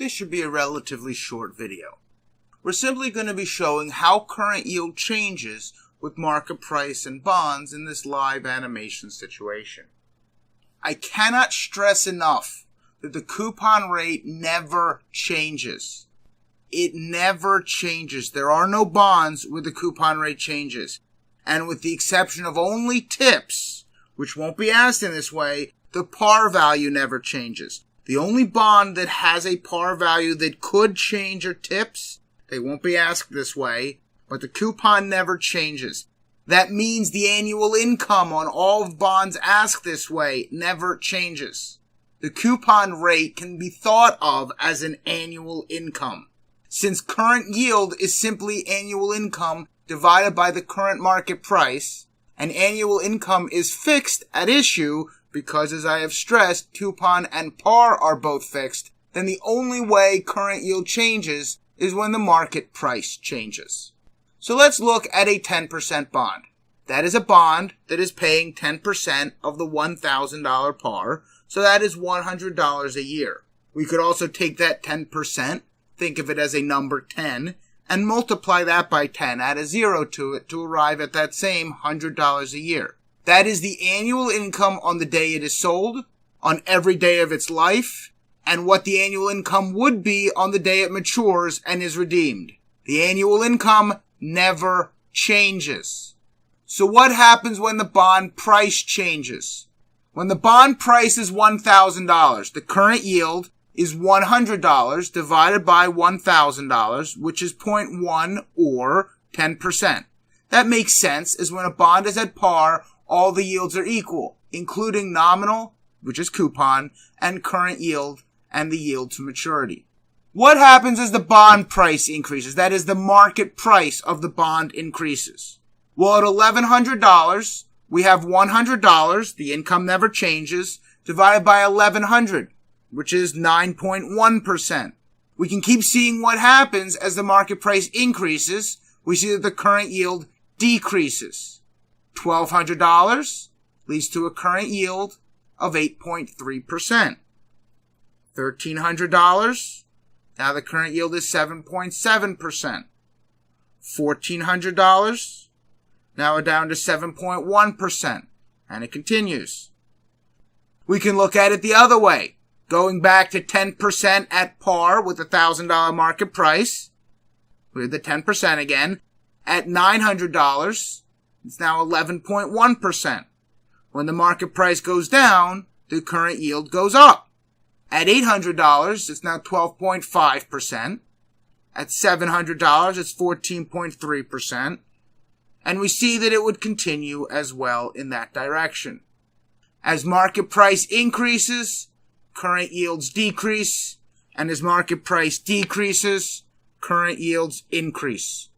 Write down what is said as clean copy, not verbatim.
This should be a relatively short video. We're simply going to be showing how current yield changes with market price and bonds in this live animation situation. I cannot stress enough that the coupon rate never changes. It never changes. There are no bonds where the coupon rate changes. And with the exception of only tips, which won't be asked in this way, the par value never changes. The only bond that has a par value that could change are tips. They won't be asked this way, but the coupon never changes. That means the annual income on all bonds asked this way never changes. The coupon rate can be thought of as an annual income. Since current yield is simply annual income divided by the current market price, and annual income is fixed at issue because, as I have stressed, coupon and par are both fixed, then the only way current yield changes is when the market price changes. So let's look at a 10% bond. That is a bond that is paying 10% of the $1,000 par, so that is $100 a year. We could also take that 10%, think of it as a number 10, and multiply that by 10, add a zero to it to arrive at that same $100 a year. That is the annual income on the day it is sold, on every day of its life, and what the annual income would be on the day it matures and is redeemed. The annual income never changes. So what happens when the bond price changes? When the bond price is $1,000, the current yield is $100 divided by $1,000, which is 0.1 or 10%. That makes sense, as when a bond is at par, all the yields are equal, including nominal, which is coupon, and current yield, and the yield to maturity. What happens as the bond price increases? That is, the market price of the bond increases. Well, at $1,100, we have $100, the income never changes, divided by $1,100, which is 9.1%. We can keep seeing what happens as the market price increases. We see that the current yield decreases. $1,200 leads to a current yield of 8.3%. $1,300, now the current yield is 7.7%. $1,400, now we're down to 7.1%, and it continues. We can look at it the other way, going back to 10% at par with a $1,000 market price. We have the 10% again. At $900, it's now 11.1%. When the market price goes down, the current yield goes up. At $800, it's now 12.5%. At $700, it's 14.3%. And we see that it would continue as well in that direction. As market price increases, current yields decrease. And as market price decreases, current yields increase.